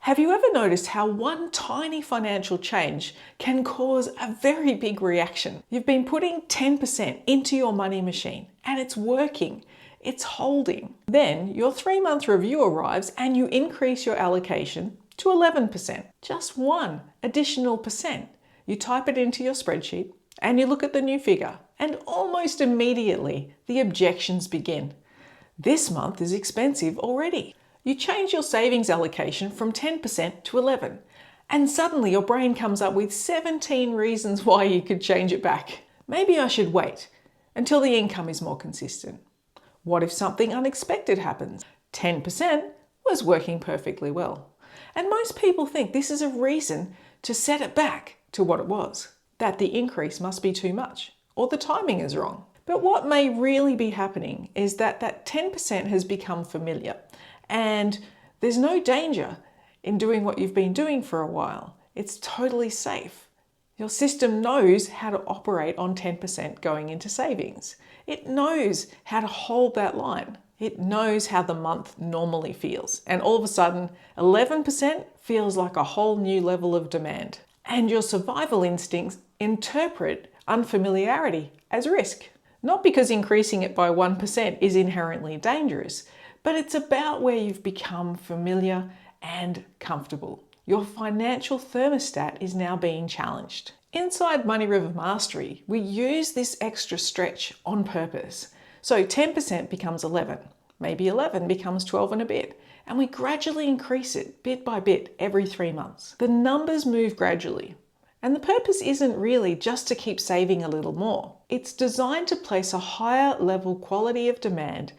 Have you ever noticed how one tiny financial change can cause a very big reaction? You've been putting 10% into your money machine and it's working, it's holding. Then your 3-month review arrives and you increase your allocation to 11%. Just one additional percent. You type it into your spreadsheet and you look at the new figure, and almost immediately the objections begin. This month is expensive already. You change your savings allocation from 10% to 11%, and suddenly your brain comes up with 17 reasons why you could change it back. Maybe I should wait until the income is more consistent. What if something unexpected happens? 10% was working perfectly well. And most people think this is a reason to set it back to what it was, that the increase must be too much, or the timing is wrong. But what may really be happening is that 10% has become familiar, and there's no danger in doing what you've been doing for a while. It's totally safe. Your system knows how to operate on 10% going into savings. It knows how to hold that line. It knows how the month normally feels. And all of a sudden, 11% feels like a whole new level of demand. And your survival instincts interpret unfamiliarity as risk. Not because increasing it by 1% is inherently dangerous, but it's about where you've become familiar and comfortable. Your financial thermostat is now being challenged. Inside Money River Mastery, we use this extra stretch on purpose. So 10% becomes 11, maybe 11 becomes 12 and a bit, and we gradually increase it bit by bit every 3 months. The numbers move gradually. And the purpose isn't really just to keep saving a little more. It's designed to place a higher level quality of demand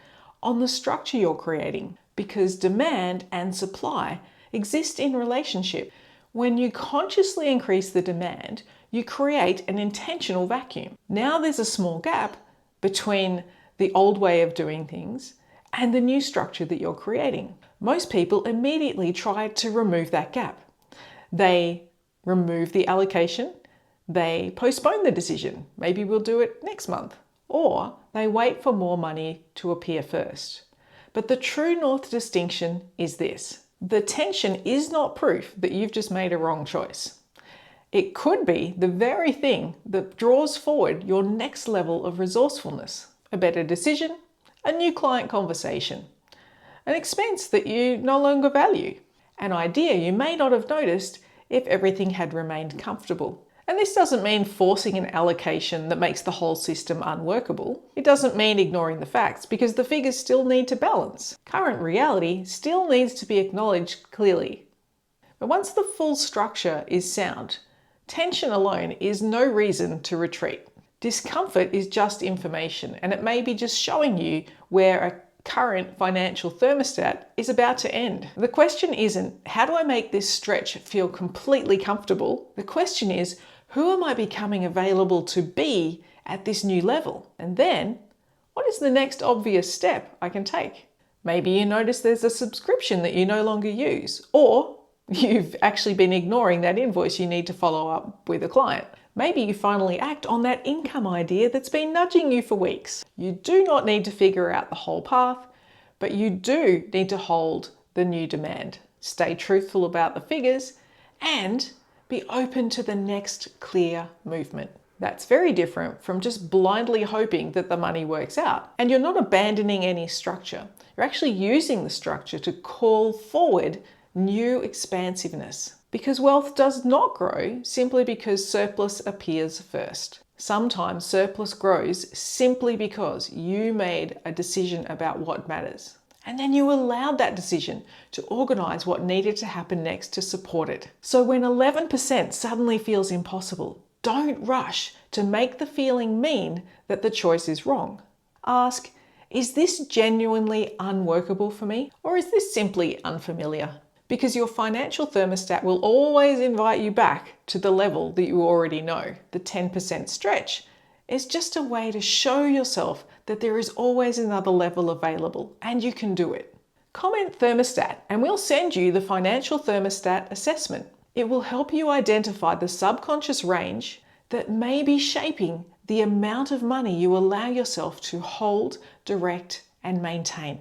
on the structure you're creating, because demand and supply exist in relationship. When you consciously increase the demand, you create an intentional vacuum. Now there's a small gap between the old way of doing things and the new structure that you're creating. Most people immediately try to remove that gap. They remove the allocation, they postpone the decision, maybe we'll do it next month, or they wait for more money to appear first. But the true north distinction is this: the tension is not proof that you've just made a wrong choice. It could be the very thing that draws forward your next level of resourcefulness, a better decision, a new client conversation, an expense that you no longer value, an idea you may not have noticed if everything had remained comfortable. And this doesn't mean forcing an allocation that makes the whole system unworkable. It doesn't mean ignoring the facts, because the figures still need to balance. Current reality still needs to be acknowledged clearly. But once the full structure is sound, tension alone is no reason to retreat. Discomfort is just information, and it may be just showing you where a current financial thermostat is about to end. The question isn't, how do I make this stretch feel completely comfortable? The question is, who am I becoming available to be at this new level? And then, what is the next obvious step I can take? Maybe you notice there's a subscription that you no longer use, or you've actually been ignoring that invoice you need to follow up with a client. Maybe you finally act on that income idea that's been nudging you for weeks. You do not need to figure out the whole path, but you do need to hold the new demand. Stay truthful about the figures and be open to the next clear movement. That's very different from just blindly hoping that the money works out. And you're not abandoning any structure. You're actually using the structure to call forward new expansiveness. Because wealth does not grow simply because surplus appears first. Sometimes surplus grows simply because you made a decision about what matters. And then you allowed that decision to organize what needed to happen next to support it. So when 11% suddenly feels impossible, don't rush to make the feeling mean that the choice is wrong. Ask, is this genuinely unworkable for me? Or is this simply unfamiliar? Because your financial thermostat will always invite you back to the level that you already know. The 10% stretch is just a way to show yourself that there is always another level available and you can do it. Comment thermostat and we'll send you the financial thermostat assessment. It will help you identify the subconscious range that may be shaping the amount of money you allow yourself to hold, direct, and maintain.